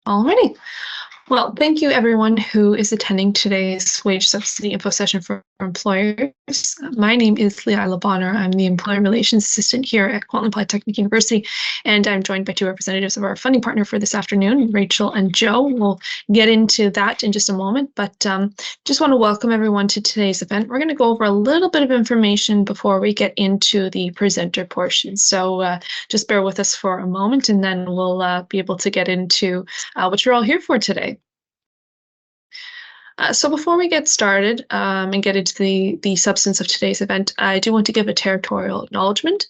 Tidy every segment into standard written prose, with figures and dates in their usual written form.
Alrighty. Well, thank you everyone who is attending today's wage subsidy info session for employers. My name is Leila Bonner. I'm the Employer Relations Assistant here at Kwantlen Polytechnic University, and I'm joined by two representatives of our funding partner for this afternoon, Rachel and Joe. We'll get into that in just a moment, but just want to welcome everyone to today's event. We're going to go over a little bit of information before we get into the presenter portion. So just bear with us for a moment, and then we'll be able to get into what you're all here for today. So before we get started and get into the substance of today's event, I do want to give a territorial acknowledgement.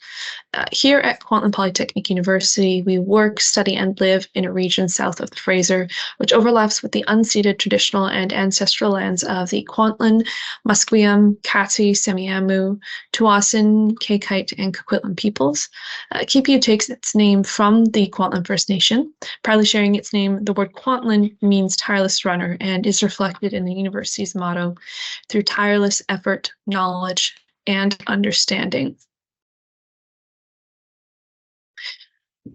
Here at Kwantlen Polytechnic University, we work, study, and live in a region south of the Fraser, which overlaps with the unceded traditional and ancestral lands of the Kwantlen, Musqueam, Katzie, Semiahmoo, Tsawwassen, Kaikait, and Coquitlam peoples. KPU takes its name from the Kwantlen First Nation. Proudly sharing its name, the word Kwantlen means tireless runner and is reflected in the university's motto, through tireless effort, knowledge, and understanding.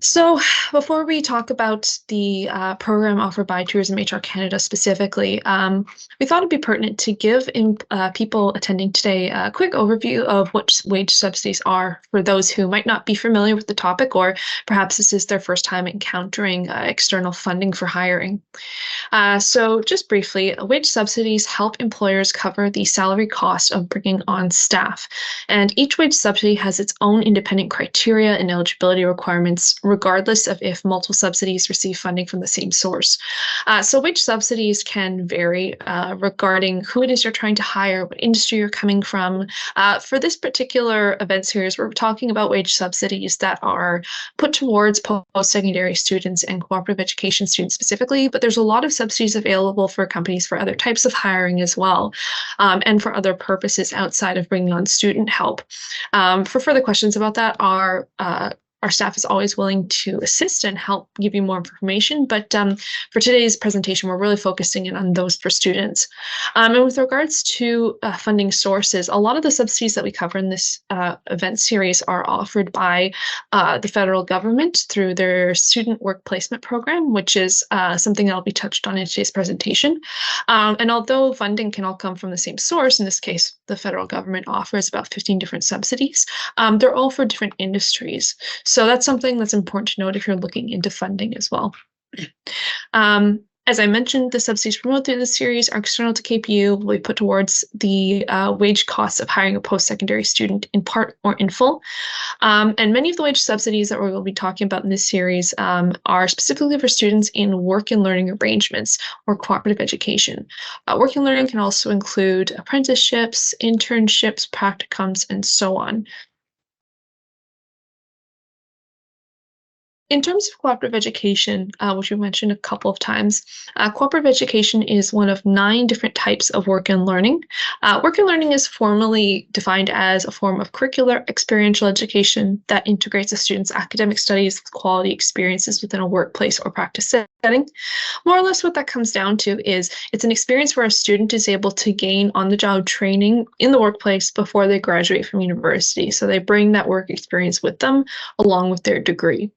So before we talk about the program offered by Tourism HR Canada specifically, we thought it'd be pertinent to give people attending today a quick overview of what wage subsidies are for those who might not be familiar with the topic, or perhaps this is their first time encountering external funding for hiring. So just briefly, wage subsidies help employers cover the salary cost of bringing on staff. And each wage subsidy has its own independent criteria and eligibility requirements, regardless of if multiple subsidies receive funding from the same source. So wage subsidies can vary regarding who it is you're trying to hire, what industry you're coming from. For this particular event series, we're talking about wage subsidies that are put towards post-secondary students and cooperative education students specifically, but there's a lot of subsidies available for companies for other types of hiring as well, and for other purposes outside of bringing on student help. For further questions about that, our staff is always willing to assist and help give you more information, but for today's presentation, we're really focusing in on those for students. And with regards to funding sources, a lot of the subsidies that we cover in this event series are offered by the federal government through their Student Work Placement Program, which is something that will be touched on in today's presentation. And although funding can all come from the same source, in this case, the federal government offers about 15 different subsidies, they're all for different industries. So that's something that's important to note if you're looking into funding as well. As I mentioned, the subsidies promoted through this series are external to KPU, will be put towards the wage costs of hiring a post-secondary student in part or in full. And many of the wage subsidies that we will be talking about in this series are specifically for students in work and learning arrangements or cooperative education. Work and learning can also include apprenticeships, internships, practicums, and so on. In terms of cooperative education, which we mentioned a couple of times, cooperative education is one of 9 different types of work and learning. Work and learning is formally defined as a form of curricular experiential education that integrates a student's academic studies with quality experiences within a workplace or practice setting. More or less what that comes down to is it's an experience where a student is able to gain on-the-job training in the workplace before they graduate from university. So they bring that work experience with them along with their degree.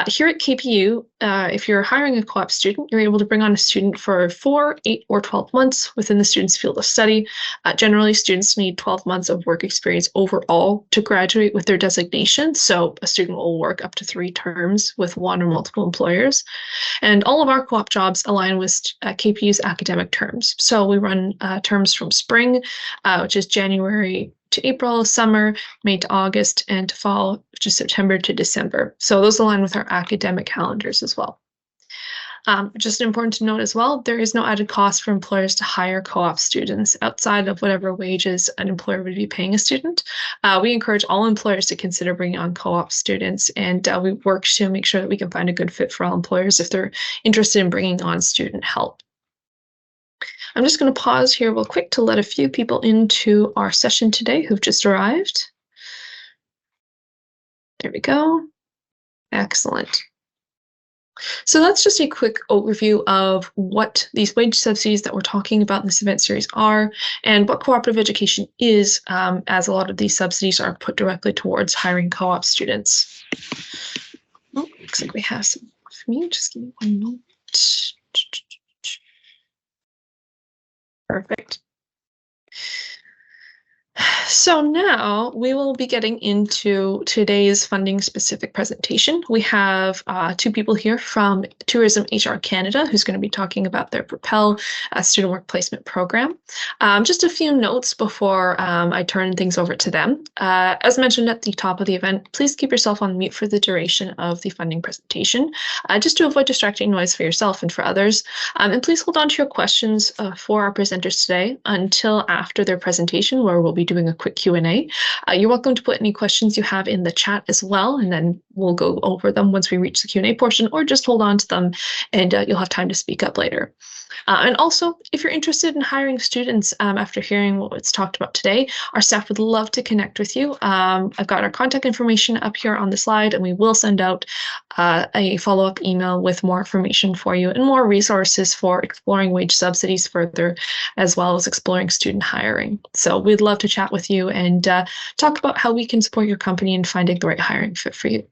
Here at KPU, if you're hiring a co-op student, you're able to bring on a student for 4, 8, or 12 months within the student's field of study. Generally, students need 12 months of work experience overall to graduate with their designation. So a student will work up to 3 terms with one or multiple employers. And all of our co-op jobs align with KPU's academic terms. So we run terms from spring, which is January to April, summer, May to August, and to fall, which is September to December. So those align with our academic calendars as well. Just important to note as well, there is no added cost for employers to hire co-op students outside of whatever wages an employer would be paying a student. We encourage all employers to consider bringing on co-op students, and we work to make sure that we can find a good fit for all employers if they're interested in bringing on student help. I'm just going to pause here real quick to let a few people into our session today who've just arrived. There we go. Excellent. So that's just a quick overview of what these wage subsidies that we're talking about in this event series are and what cooperative education is, as a lot of these subsidies are put directly towards hiring co-op students. Oh, looks like we have some for me. Just give me one moment. So now we will be getting into today's funding-specific presentation. We have two people here from Tourism HR Canada who's going to be talking about their Propel student work placement program. Just a few notes before I turn things over to them. As mentioned at the top of the event, please keep yourself on mute for the duration of the funding presentation, just to avoid distracting noise for yourself and for others. And please hold on to your questions for our presenters today until after their presentation, where we'll be doing a quick Q&A. You're welcome to put any questions you have in the chat as well, and then we'll go over them once we reach the Q&A portion, or just hold on to them and you'll have time to speak up later. And also, if you're interested in hiring students after hearing what's talked about today, our staff would love to connect with you. I've got our contact information up here on the slide, and we will send out a follow-up email with more information for you and more resources for exploring wage subsidies further, as well as exploring student hiring. So we'd love to chat with you and talk about how we can support your company in finding the right hiring fit for you.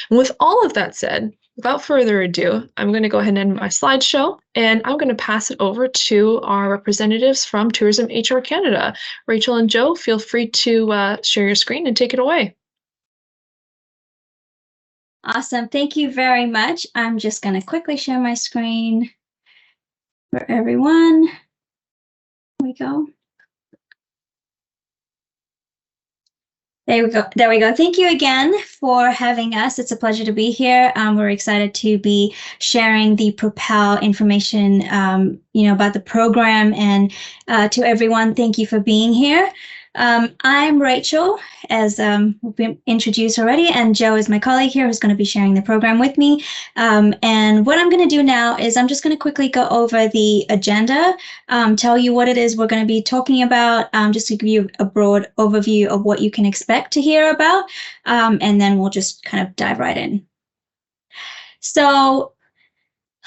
And with all of that said, without further ado, I'm going to go ahead and end my slideshow, and I'm going to pass it over to our representatives from Tourism HR Canada. Rachel and Joe, feel free to share your screen and take it away. Awesome. Thank you very much. I'm just going to quickly share my screen for everyone. Here we go. There we go. There we go. Thank you again for having us. It's a pleasure to be here. We're excited to be sharing the Propel information, about the program. And to everyone, thank you for being here. I'm Rachel, as we've been introduced already, and Joe is my colleague here who's going to be sharing the program with me. And what I'm going to do now is I'm just going to quickly go over the agenda, tell you what it is we're going to be talking about, just to give you a broad overview of what you can expect to hear about, and then we'll just kind of dive right in. So,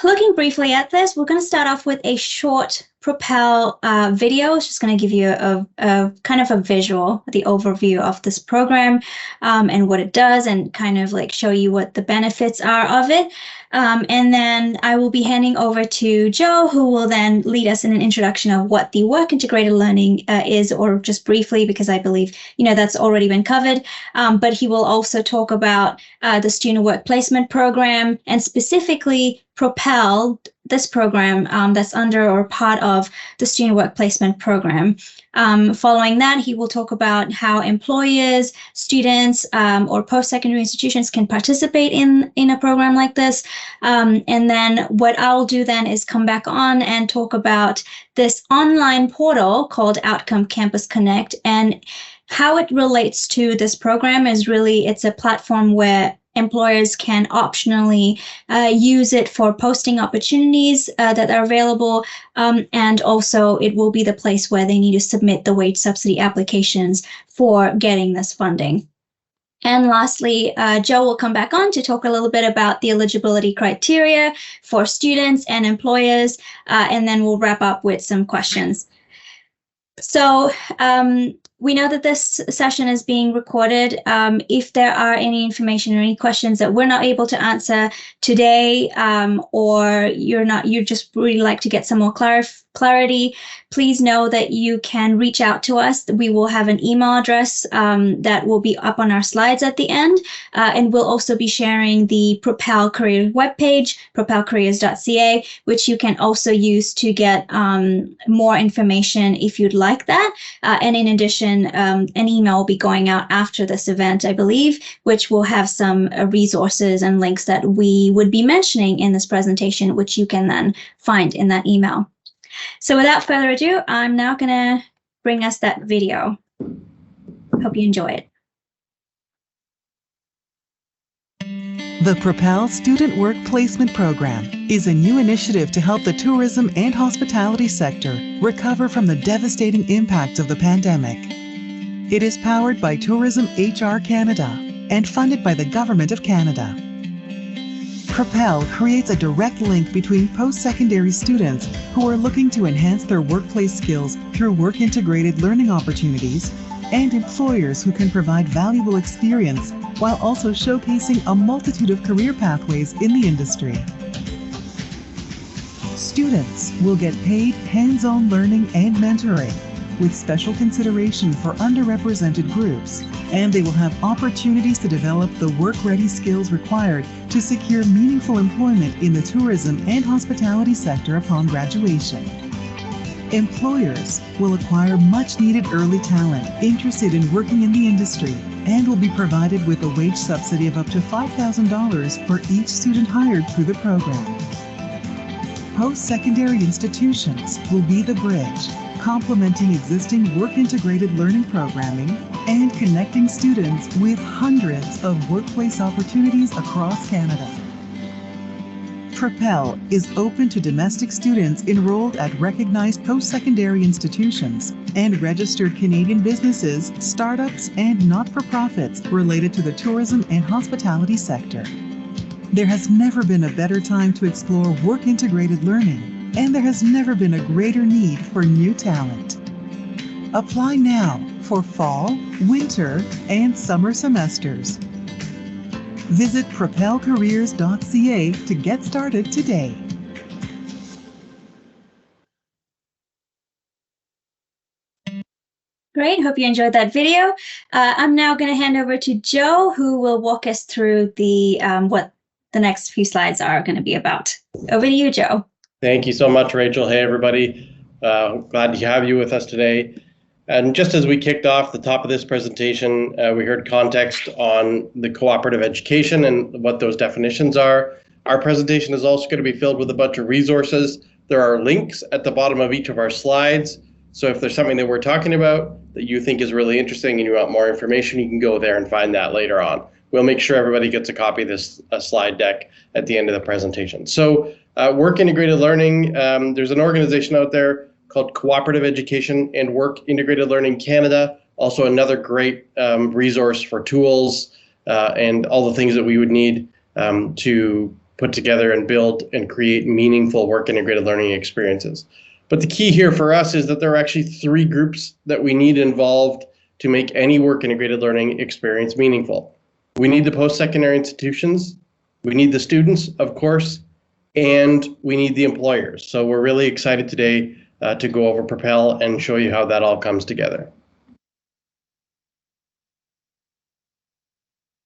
looking briefly at this, we're going to start off with a short Propel video. It's just going to give you a kind of a visual, the overview of this program and what it does, and kind of like show you what the benefits are of it. And then I will be handing over to Joe, who will then lead us in an introduction of what the work integrated learning is, or just briefly, because I believe, that's already been covered. But he will also talk about the student work placement program, and specifically Propel, this program that's under or part of the student work placement program. Following that, he will talk about how employers, students, or post-secondary institutions can participate in a program like this. And then what I'll do then is come back on and talk about this online portal called Outcome Campus Connect, and how it relates to this program is really, it's a platform where employers can optionally use it for posting opportunities that are available, and also it will be the place where they need to submit the wage subsidy applications for getting this funding. And lastly, Joe will come back on to talk a little bit about the eligibility criteria for students and employers, and then we'll wrap up with some questions. So we know that this session is being recorded. If there are any information or any questions that we're not able to answer today, or you just really like to get some more clarity, please know that you can reach out to us. We will have an email address that will be up on our slides at the end, and we'll also be sharing the Propel Careers webpage, propelcareers.ca, which you can also use to get more information if you'd like that. And in addition, an email will be going out after this event, I believe, which will have some resources and links that we would be mentioning in this presentation, which you can then find in that email. So without further ado, I'm now going to bring us that video. Hope you enjoy it. The Propel Student Work Placement Program is a new initiative to help the tourism and hospitality sector recover from the devastating impacts of the pandemic. It is powered by Tourism HR Canada and funded by the Government of Canada. Propel creates a direct link between post-secondary students who are looking to enhance their workplace skills through work-integrated learning opportunities, and employers who can provide valuable experience while also showcasing a multitude of career pathways in the industry. Students will get paid hands-on learning and mentoring, with special consideration for underrepresented groups, and they will have opportunities to develop the work-ready skills required to secure meaningful employment in the tourism and hospitality sector upon graduation. Employers will acquire much-needed early talent interested in working in the industry and will be provided with a wage subsidy of up to $5,000 for each student hired through the program. Post-secondary institutions will be the bridge, complementing existing work-integrated learning programming and connecting students with hundreds of workplace opportunities across Canada. Propel is open to domestic students enrolled at recognized post-secondary institutions and registered Canadian businesses, startups, and not-for-profits related to the tourism and hospitality sector. There has never been a better time to explore work-integrated learning, and there has never been a greater need for new talent. Apply now for fall, winter, and summer semesters. Visit propelcareers.ca to get started today. Great, hope you enjoyed that video. I'm now going to hand over to Joe, who will walk us through the what the next few slides are going to be about. Over to you, Joe. Thank you so much, Rachel. Hey, everybody. Glad to have you with us today. And just as we kicked off the top of this presentation, we heard context on the cooperative education and what those definitions are. Our presentation is also going to be filled with a bunch of resources. There are links at the bottom of each of our slides. So if there's something that we're talking about that you think is really interesting and you want more information, you can go there and find that later on. We'll make sure everybody gets a copy of this slide deck at the end of the presentation. So work integrated learning, there's an organization out there called Cooperative Education and Work Integrated Learning Canada, also another great resource for tools and all the things that we would need to put together and build and create meaningful work integrated learning experiences. But the key here for us is that there are actually three groups that we need involved to make any work integrated learning experience meaningful. We need the post-secondary institutions, we need the students, of course, and we need the employers. So we're really excited today to go over Propel and show you how that all comes together.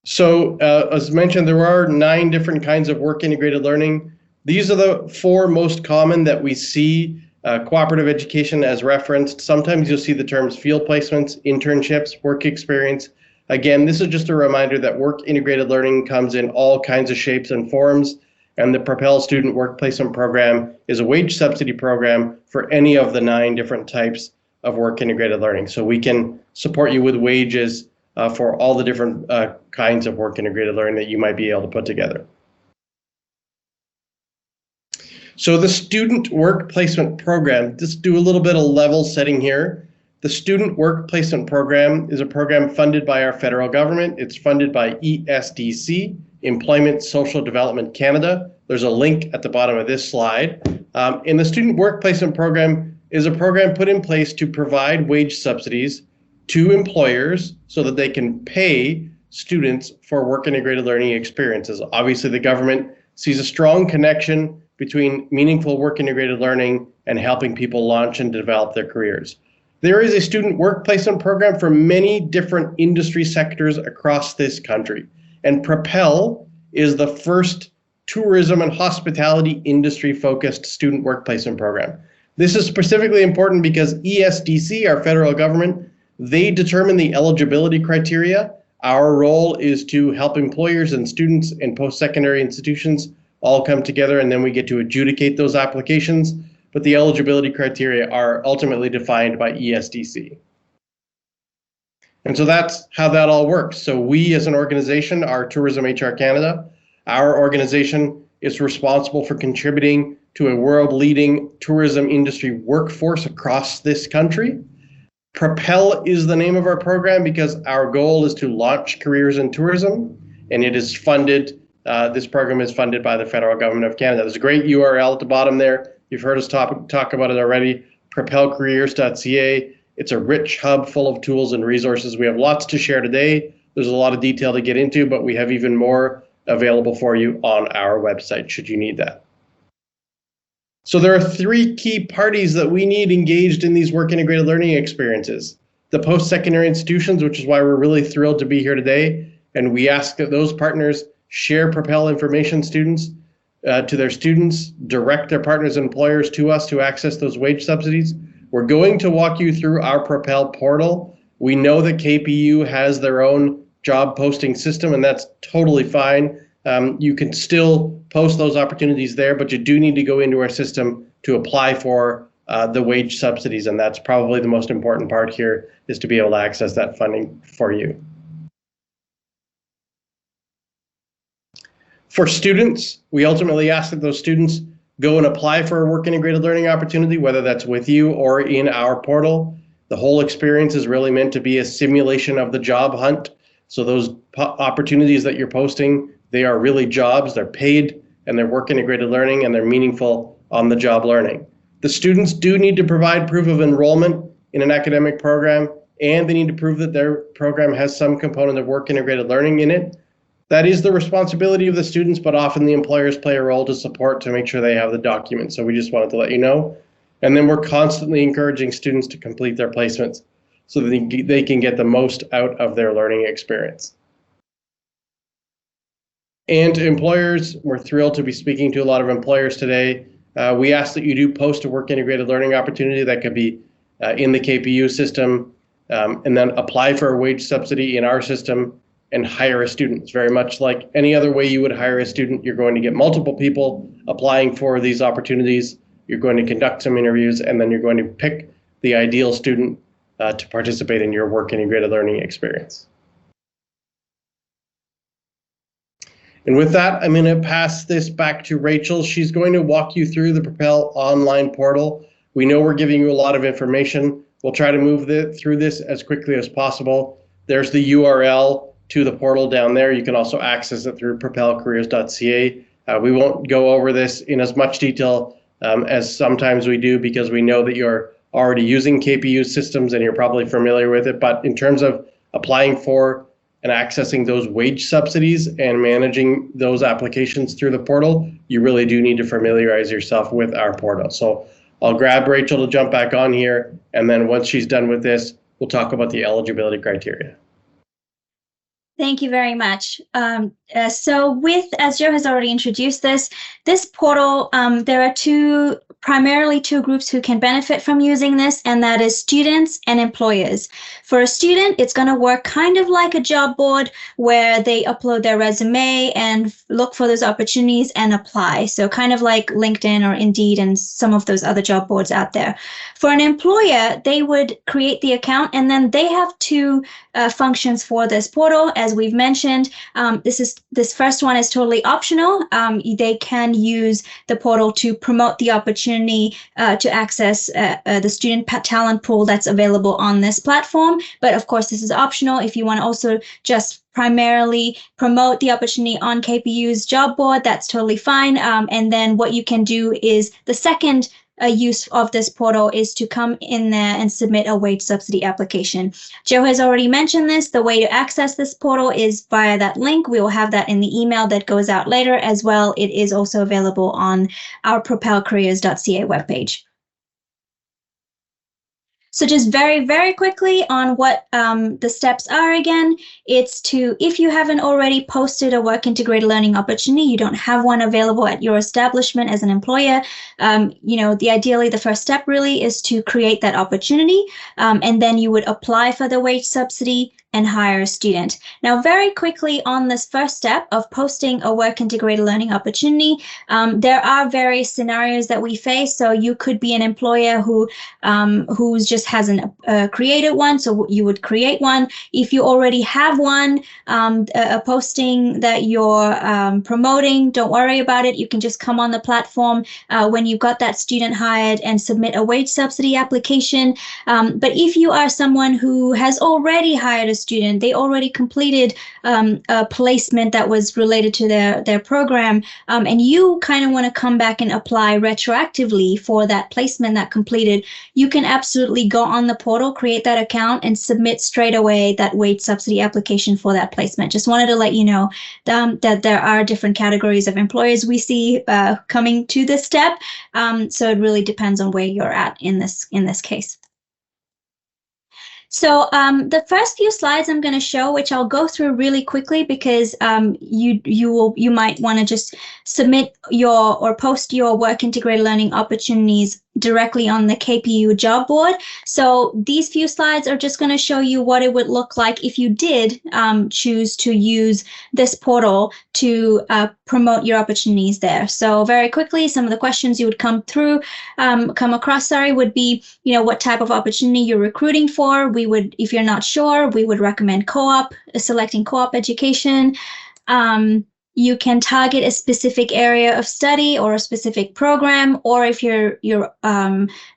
So as mentioned, there are 9 different kinds of work integrated learning. These are the 4 most common that we see. Cooperative education as referenced. Sometimes you'll see the terms field placements, internships, work experience. Again, this is just a reminder that work integrated learning comes in all kinds of shapes and forms, and the Propel Student Work Placement Program is a wage subsidy program for any of the 9 different types of work integrated learning. So we can support you with wages for all the different kinds of work integrated learning that you might be able to put together. So the Student Work Placement Program, just do a little bit of level setting here. The Student Work Placement Program is a program funded by our federal government. It's funded by ESDC, Employment Social Development Canada. There's a link at the bottom of this slide. And the Student Work Placement Program is a program put in place to provide wage subsidies to employers so that they can pay students for work integrated learning experiences. Obviously, the government sees a strong connection between meaningful work integrated learning and helping people launch and develop their careers. There is a student work placement program for many different industry sectors across this country. And Propel is the first tourism and hospitality industry focused student work placement program. This is specifically important because ESDC, our federal government, they determine the eligibility criteria. Our role is to help employers and students and post-secondary institutions all come together, and then we get to adjudicate those applications. But the eligibility criteria are ultimately defined by ESDC. And so that's how that all works. So we as an organization are Tourism HR Canada. Our organization is responsible for contributing to a world-leading tourism industry workforce across this country. Propel is the name of our program because our goal is to launch careers in tourism, and it is funded. This program is funded by the federal government of Canada. There's a great URL at the bottom there. You've heard us talk about it already, propelcareers.ca. It's a rich hub full of tools and resources. We have lots to share today. There's a lot of detail to get into, but we have even more available for you on our website should you need that. So there are three key parties that we need engaged in these work integrated learning experiences. The post-secondary institutions, which is why we're really thrilled to be here today, and we ask that those partners share Propel information to their students, direct their partners and employers to us to access those wage subsidies. We're going to walk you through our Propel portal. We know that KPU has their own job posting system, and that's totally fine. You can still post those opportunities there, but you do need to go into our system to apply for the wage subsidies, and that's probably the most important part here, is to be able to access that funding for you. For students, we ultimately ask that those students go and apply for a work integrated learning opportunity, whether that's with you or in our portal. The whole experience is really meant to be a simulation of the job hunt. So those opportunities that you're posting, they are really jobs, they're paid, and they're work integrated learning, and they're meaningful on the job learning. The students do need to provide proof of enrollment in an academic program, and they need to prove that their program has some component of work integrated learning in it. That is the responsibility of the students, but often the employers play a role to support to make sure they have the documents. So we just wanted to let you know. And then we're constantly encouraging students to complete their placements so that they can get the most out of their learning experience. And to employers, we're thrilled to be speaking to a lot of employers today. We ask that you do post a work integrated learning opportunity that could be in the KPU system, and then apply for a wage subsidy in our system and hire a student. It's very much like any other way you would hire a student. You're going to get multiple people applying for these opportunities. You're going to conduct some interviews, and then you're going to pick the ideal student to participate in your work integrated learning experience. And with that, I'm going to pass this back to Rachel. She's going to walk you through the Propel online portal. We know we're giving you a lot of information. We'll try to move through this as quickly as possible. There's the URL to the portal down there. You can also access it through propelcareers.ca. We won't go over this in as much detail as sometimes we do, because we know that you're already using KPU systems and you're probably familiar with it. But in terms of applying for and accessing those wage subsidies and managing those applications through the portal, you really do need to familiarize yourself with our portal. So I'll grab Rachel to jump back on here, and then once she's done with this, we'll talk about the eligibility criteria. Thank you very much. So as Joe has already introduced this portal, there are primarily two groups who can benefit from using this, and that is students and employers. For a student, it's going to work kind of like a job board where they upload their resume and look for those opportunities and apply. So kind of like LinkedIn or Indeed and some of those other job boards out there. For an employer, they would create the account, and then they have two functions for this portal. As we've mentioned, this first one is totally optional. They can use the portal to promote the opportunity to access the student talent pool that's available on this platform. But of course, this is optional. If you want to also just primarily promote the opportunity on KPU's job board, that's totally fine. And then what you can do is the second use of this portal is to come in there and submit a wage subsidy application. Joe has already mentioned this. The way to access this portal is via that link. We will have that in the email that goes out later as well. It is also available on our propelcareers.ca webpage. So just very, very quickly on what the steps are again, it's to, if you haven't already posted a work integrated learning opportunity, you don't have one available at your establishment as an employer, ideally the first step really is to create that opportunity, and then you would apply for the wage subsidy and hire a student. Now, very quickly on this first step of posting a work integrated learning opportunity, there are various scenarios that we face. So you could be an employer who just hasn't created one, so you would create one. If you already have one, a posting that you're promoting, don't worry about it. You can just come on the platform when you've got that student hired and submit a wage subsidy application. But if you are someone who has already hired a student, they already completed a placement that was related to their program, and you kind of want to come back and apply retroactively for that placement that completed, you can absolutely go on the portal, create that account, and submit straight away that wage subsidy application for that placement. Just wanted to let you know that there are different categories of employers we see coming to this step. So it really depends on where you're at in this case. So the first few slides I'm going to show, which I'll go through really quickly because you might want to just submit or post your work integrated learning opportunities directly on the KPU job board. So these few slides are just going to show you what it would look like if you did choose to use this portal to promote your opportunities there. So very quickly, some of the questions you would come across, would be, what type of opportunity you're recruiting for. We would, if you're not sure, we would recommend co-op, selecting co-op education. You can target a specific area of study or a specific program, or if you're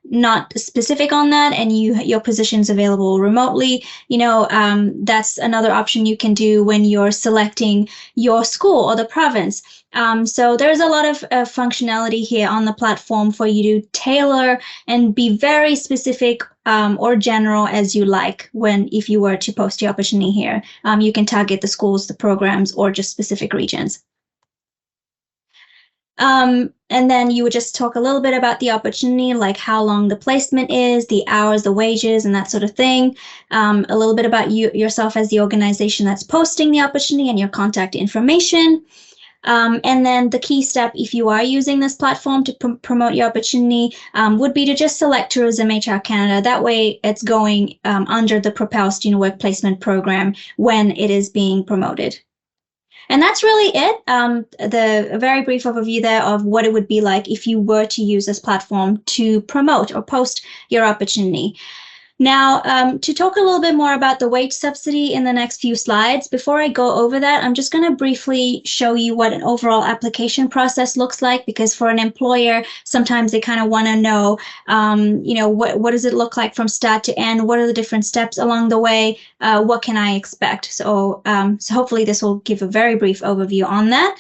not specific on that and your position's available remotely, that's another option you can do when you're selecting your school or the province. So there's a lot of functionality here on the platform for you to tailor and be very specific or general as you like if you were to post your opportunity here. You can target the schools, the programs, or just specific regions. And then you would just talk a little bit about the opportunity, like how long the placement is, the hours, the wages, and that sort of thing. A little bit about yourself as the organization that's posting the opportunity and your contact information. And then the key step, if you are using this platform to promote your opportunity, would be to just select Tourism HR Canada. That way it's going under the Propel Student Work Placement Program when it is being promoted. And that's really it. A very brief overview there of what it would be like if you were to use this platform to promote or post your opportunity. Now, to talk a little bit more about the wage subsidy in the next few slides, before I go over that, I'm just going to briefly show you what an overall application process looks like, because for an employer, sometimes they kind of want to know, what does it look like from start to end? What are the different steps along the way? What can I expect? So hopefully this will give a very brief overview on that.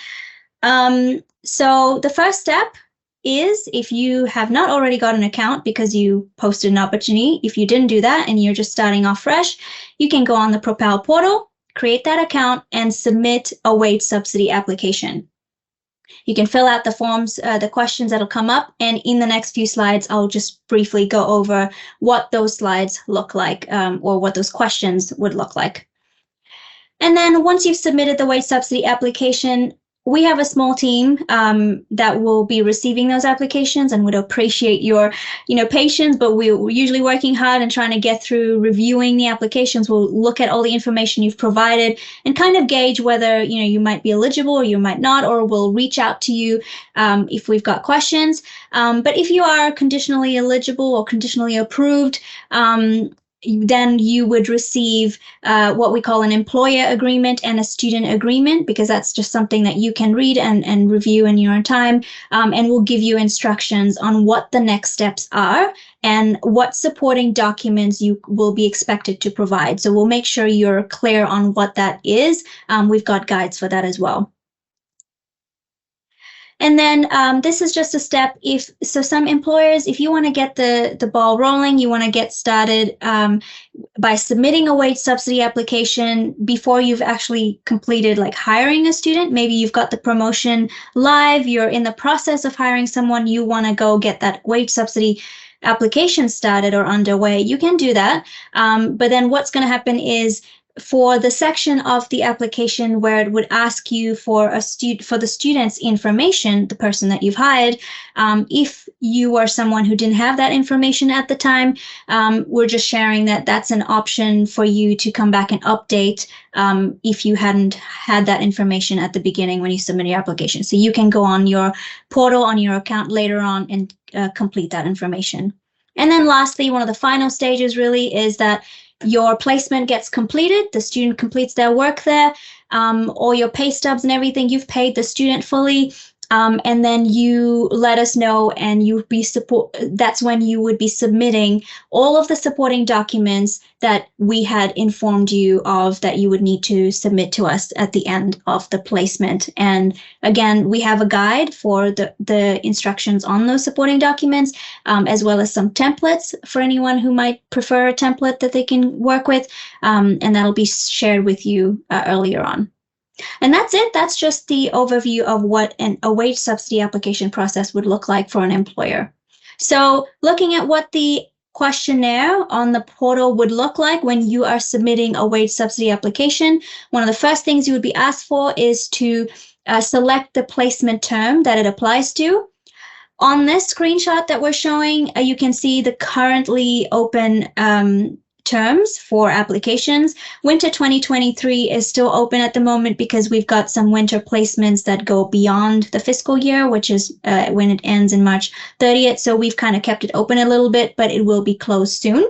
So the first step is, if you have not already got an account because you posted an opportunity, if you didn't do that and you're just starting off fresh, you can go on the Propel portal, create that account, and submit a wage subsidy application. You can fill out the forms, the questions that'll come up, and in the next few slides, I'll just briefly go over what those slides look like, or what those questions would look like. And then once you've submitted the wage subsidy application, we have a small team that will be receiving those applications and would appreciate your, patience, but we're usually working hard and trying to get through reviewing the applications. We'll look at all the information you've provided and kind of gauge whether, you might be eligible or you might not, or we'll reach out to you if we've got questions. But if you are conditionally eligible or conditionally approved, then you would receive what we call an employer agreement and a student agreement, because that's just something that you can read and review in your own time, and we'll give you instructions on what the next steps are and what supporting documents you will be expected to provide. So we'll make sure you're clear on what that is. We've got guides for that as well. And then this is just a step. Some employers, if you want to get the ball rolling, you want to get started by submitting a wage subsidy application before you've actually completed hiring a student. Maybe you've got the promotion live, you're in the process of hiring someone, you want to go get that wage subsidy application started or underway. You can do that. But then what's going to happen is, for the section of the application where it would ask you for the student's information, the person that you've hired, if you are someone who didn't have that information at the time, we're just sharing that that's an option for you to come back and update if you hadn't had that information at the beginning when you submit your application. So you can go on your portal, on your account later on, and complete that information. And then lastly, one of the final stages really is that your placement gets completed, the student completes their work there, all your pay stubs and everything, you've paid the student fully, And then you let us know, and that's when you would be submitting all of the supporting documents that we had informed you of that you would need to submit to us at the end of the placement. And again, we have a guide for the instructions on those supporting documents, as well as some templates for anyone who might prefer a template that they can work with, and that'll be shared with you earlier on. And that's it. That's just the overview of what a wage subsidy application process would look like for an employer. So looking at what the questionnaire on the portal would look like when you are submitting a wage subsidy application, one of the first things you would be asked for is to select the placement term that it applies to. On this screenshot that we're showing, you can see the currently open terms for applications. Winter 2023 is still open at the moment because we've got some winter placements that go beyond the fiscal year, which is when it ends in March 30th. So we've kind of kept it open a little bit, but it will be closed soon.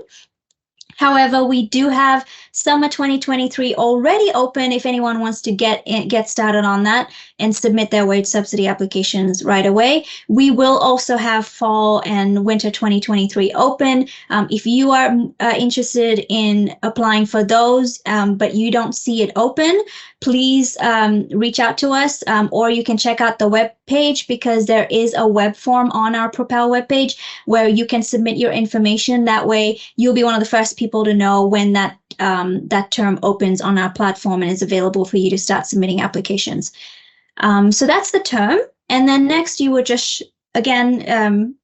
However, we do have summer 2023 already open if anyone wants to get started on that and submit their wage subsidy applications right away. We will also have fall and winter 2023 open. If you are interested in applying for those, but you don't see it open, please reach out to us, or you can check out the web page, because there is a web form on our Propel webpage where you can submit your information. That way you'll be one of the first people to know when that term opens on our platform and is available for you to start submitting applications. So that's the term. And then next you would just, again,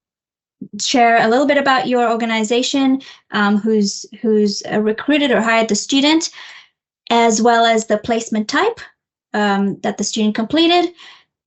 share a little bit about your organization, who's recruited or hired the student, as well as the placement type that the student completed.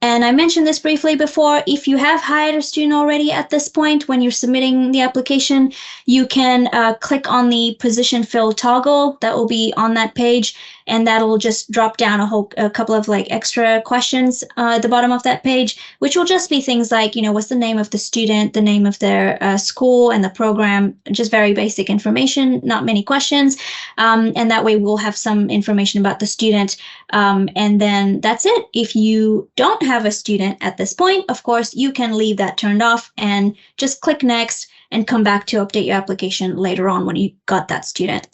And I mentioned this briefly before. If you have hired a student already at this point, when you're submitting the application, you can click on the position fill toggle that will be on that page, and that'll just drop down a couple of like extra questions at the bottom of that page, which will just be things like, what's the name of the student, the name of their school and the program, just very basic information, not many questions. And that way we'll have some information about the student. And then that's it. If you don't have a student at this point, of course, you can leave that turned off and just click next and come back to update your application later on when you got that student.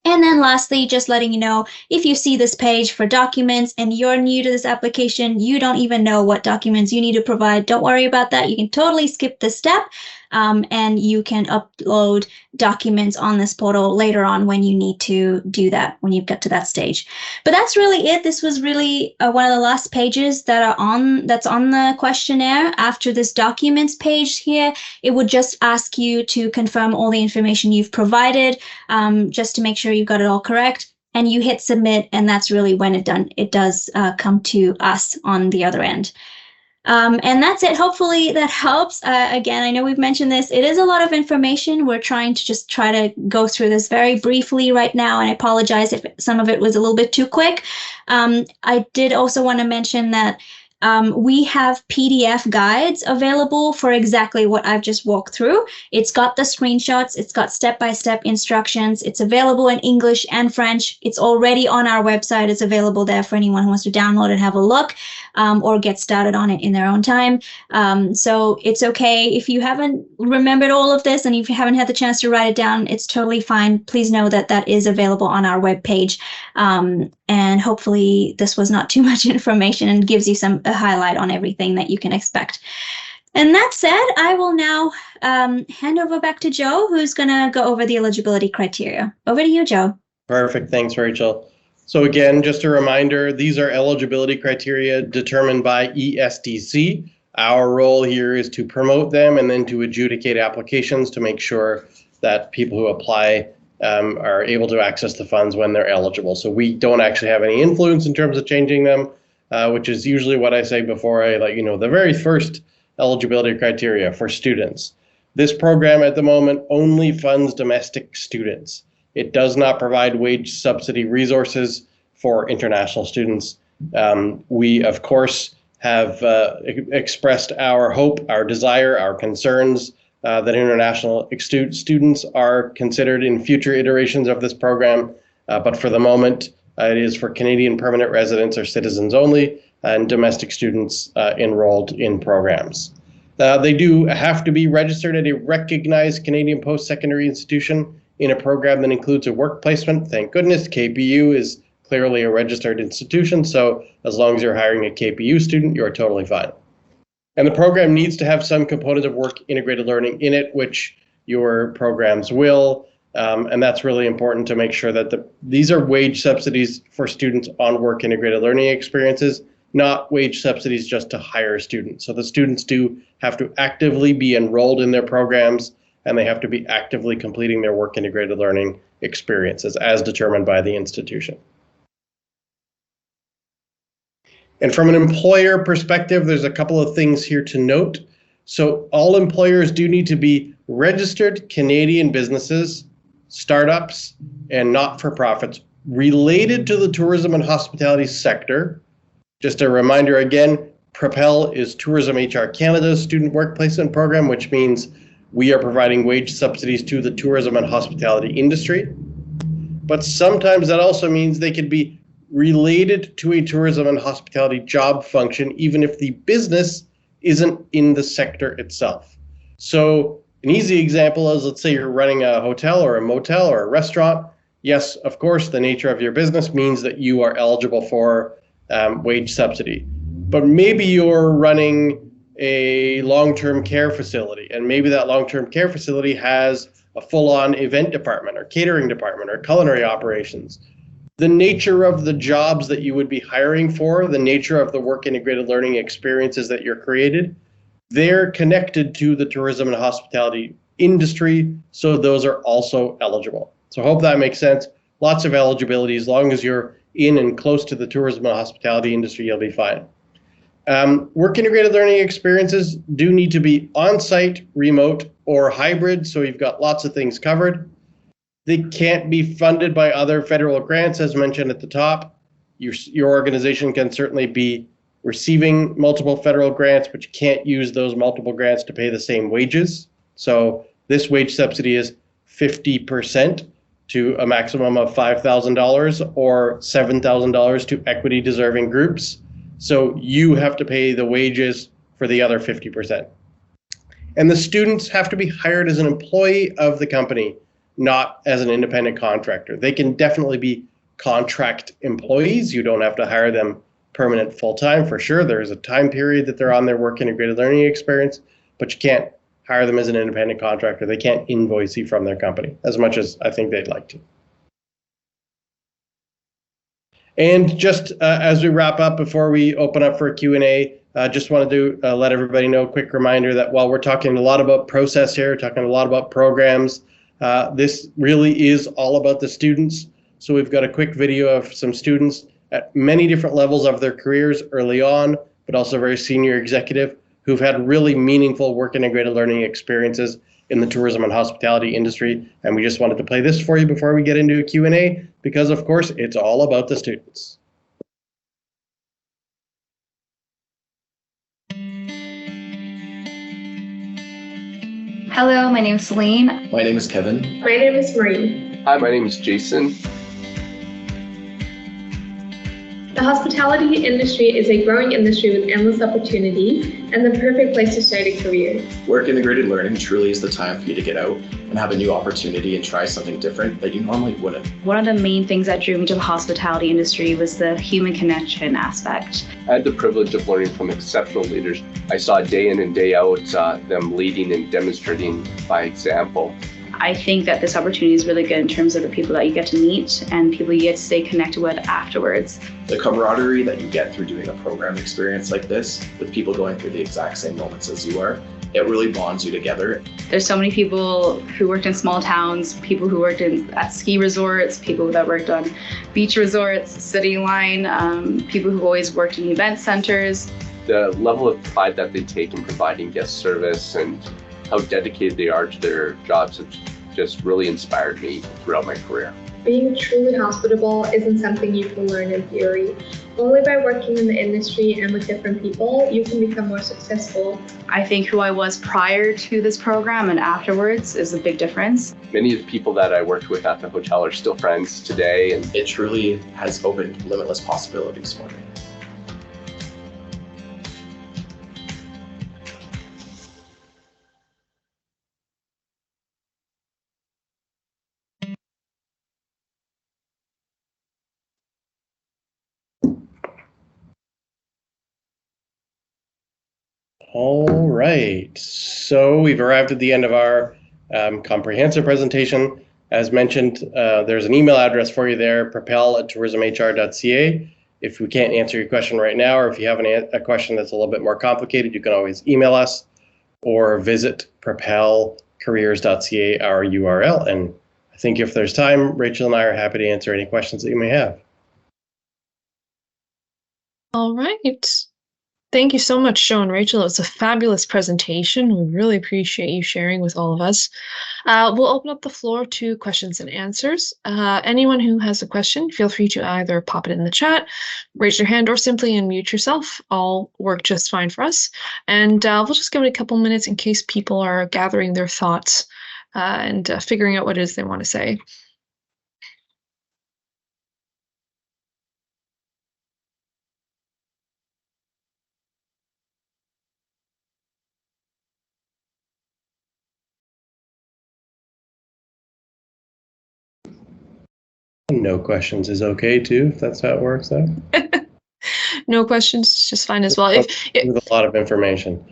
And then lastly, just letting you know, if you see this page for documents and you're new to this application, you don't even know what documents you need to provide, don't worry about that. You can totally skip this step, and you can upload documents on this portal later on when you need to do that, when you get to that stage. But that's really it. This was really one of the last pages that's on the questionnaire. After this documents page here, it would just ask you to confirm all the information you've provided, just to make sure you've got it all correct. And you hit submit, and that's really when it does come to us on the other end. And that's it. Hopefully that helps. Again, I know we've mentioned this. It is a lot of information. We're trying to try to go through this very briefly right now, and I apologize if some of it was a little bit too quick. I did also want to mention that we have PDF guides available for exactly what I've just walked through. It's got the screenshots, it's got step-by-step instructions, it's available in English and French. It's already on our website. It's available there for anyone who wants to download and have a look, or get started on it in their own time. So it's okay if you haven't remembered all of this and if you haven't had the chance to write it down, it's totally fine. Please know that that is available on our webpage. And hopefully this was not too much information and gives you a highlight on everything that you can expect. And that said, I will now hand over back to Joe, who's going to go over the eligibility criteria. Over to you, Joe. Perfect. Thanks, Rachel. So again, just a reminder, these are eligibility criteria determined by ESDC. Our role here is to promote them and then to adjudicate applications to make sure that people who apply are able to access the funds when they're eligible. So we don't actually have any influence in terms of changing them, which is usually what I say before I let you know the very first eligibility criteria for students. This program at the moment only funds domestic students. It does not provide wage subsidy resources for international students. We, of course, have expressed our hope, our desire, our concerns that international students are considered in future iterations of this program. But for the moment, it is for Canadian permanent residents or citizens only. and domestic students enrolled in programs. They do have to be registered at a recognized Canadian post-secondary institution in a program that includes a work placement. Thank goodness KPU is clearly a registered institution, so as long as you're hiring a KPU student, you're totally fine. And the program needs to have some component of work integrated learning in it, which your programs will. And that's really important to make sure that these are wage subsidies for students on work integrated learning experiences, not wage subsidies just to hire students. So the students do have to actively be enrolled in their programs, and they have to be actively completing their work integrated learning experiences as determined by the institution. And from an employer perspective, there's a couple of things here to note. So all employers do need to be registered Canadian businesses, startups, and not-for-profits related to the tourism and hospitality sector. Just a reminder again, Propel is Tourism HR Canada's student work placement program, which means we are providing wage subsidies to the tourism and hospitality industry. But sometimes that also means they could be related to a tourism and hospitality job function, even if the business isn't in the sector itself. So an easy example is, let's say you're running a hotel or a motel or a restaurant. Yes, of course, the nature of your business means that you are eligible for wage subsidy. But maybe you're running a long-term care facility, and maybe that long-term care facility has a full-on event department or catering department or culinary operations. The nature of the jobs that you would be hiring for, the nature of the work integrated learning experiences that you're created, they're connected to the tourism and hospitality industry, so those are also eligible. So I hope that makes sense. Lots of eligibility. As long as you're in and close to the tourism and hospitality industry, you'll be fine. Work integrated learning experiences do need to be on-site, remote, or hybrid, so you've got lots of things covered. They can't be funded by other federal grants, as mentioned at the top. Your organization can certainly be receiving multiple federal grants, but you can't use those multiple grants to pay the same wages. So this wage subsidy is 50% to a maximum of $5,000 or $7,000 to equity deserving groups. So you have to pay the wages for the other 50%. And the students have to be hired as an employee of the company, not as an independent contractor. They can definitely be contract employees. You don't have to hire them permanent full-time for sure. There's a time period that they're on their work integrated learning experience, but you can't hire them as an independent contractor. They can't invoice you from their company, as much as I think they'd like to. And just as we wrap up, before we open up for a Q&A, just wanted to let everybody know, a quick reminder that while we're talking a lot about process here, talking a lot about programs, this really is all about the students. So we've got a quick video of some students at many different levels of their careers early on, but also very senior executive, who've had really meaningful work integrated learning experiences in the tourism and hospitality industry. And we just wanted to play this for you before we get into a Q&A, because of course it's all about the students. Hello, my name is Celine. My name is Kevin. My name is Marie. Hi, my name is Jason. The hospitality industry is a growing industry with endless opportunity and the perfect place to start a career. Work integrated learning truly is the time for you to get out and have a new opportunity and try something different that you normally wouldn't. One of the main things that drew me to the hospitality industry was the human connection aspect. I had the privilege of learning from exceptional leaders. I saw day in and day out them leading and demonstrating by example. I think that this opportunity is really good in terms of the people that you get to meet and people you get to stay connected with afterwards. The camaraderie that you get through doing a program experience like this with people going through the exact same moments as you are, it really bonds you together. There's so many people who worked in small towns, people who worked at ski resorts, people that worked on beach resorts, city line, people who always worked in event centers. The level of pride that they take in providing guest service and how dedicated they are to their jobs have just really inspired me throughout my career. Being truly hospitable isn't something you can learn in theory. Only by working in the industry and with different people, you can become more successful. I think who I was prior to this program and afterwards is a big difference. Many of the people that I worked with at the hotel are still friends today. And it truly has opened limitless possibilities for me. All right, so we've arrived at the end of our comprehensive presentation. As mentioned, there's an email address for you there, propel@tourismhr.ca. If we can't answer your question right now, or if you have a question that's a little bit more complicated, you can always email us or visit propelcareers.ca, our URL. And I think if there's time, Rachel and I are happy to answer any questions that you may have. All right. Thank you so much, Joe and Rachel. It was a fabulous presentation. We really appreciate you sharing with all of us. We'll open up the floor to questions and answers. Anyone who has a question, feel free to either pop it in the chat, raise your hand, or simply unmute yourself. All work just fine for us. And we'll just give it a couple minutes in case people are gathering their thoughts and figuring out what it is they want to say. No questions is okay too, if that's how it works out. No questions, just fine as well. With a lot of information.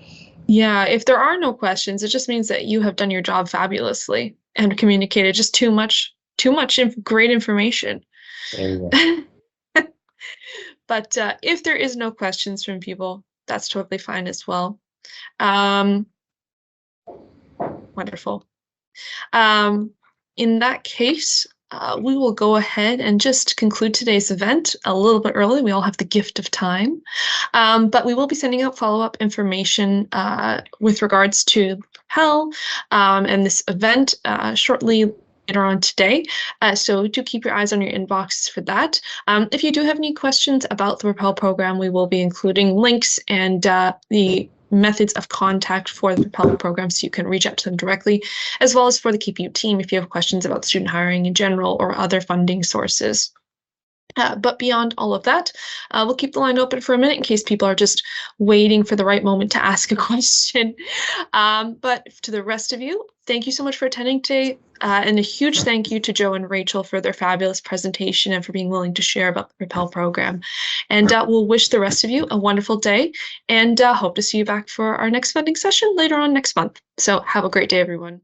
Yeah, if there are no questions, it just means that you have done your job fabulously and communicated just too much great information. There you go. But if there is no questions from people, that's totally fine as well. Wonderful. In that case, we will go ahead and just conclude today's event a little bit early. We all have the gift of time, but we will be sending out follow-up information with regards to Propel and this event shortly later on today. So do keep your eyes on your inbox for that. If you do have any questions about the Propel program, we will be including links and the methods of contact for the Propel program so you can reach out to them directly, as well as for the KPU team if you have questions about student hiring in general or other funding sources. But beyond all of that, we'll keep the line open for a minute in case people are just waiting for the right moment to ask a question. But to the rest of you, thank you so much for attending today. And a huge thank you to Joe and Rachel for their fabulous presentation and for being willing to share about the Propel program. And we'll wish the rest of you a wonderful day and hope to see you back for our next funding session later on next month. So have a great day, everyone.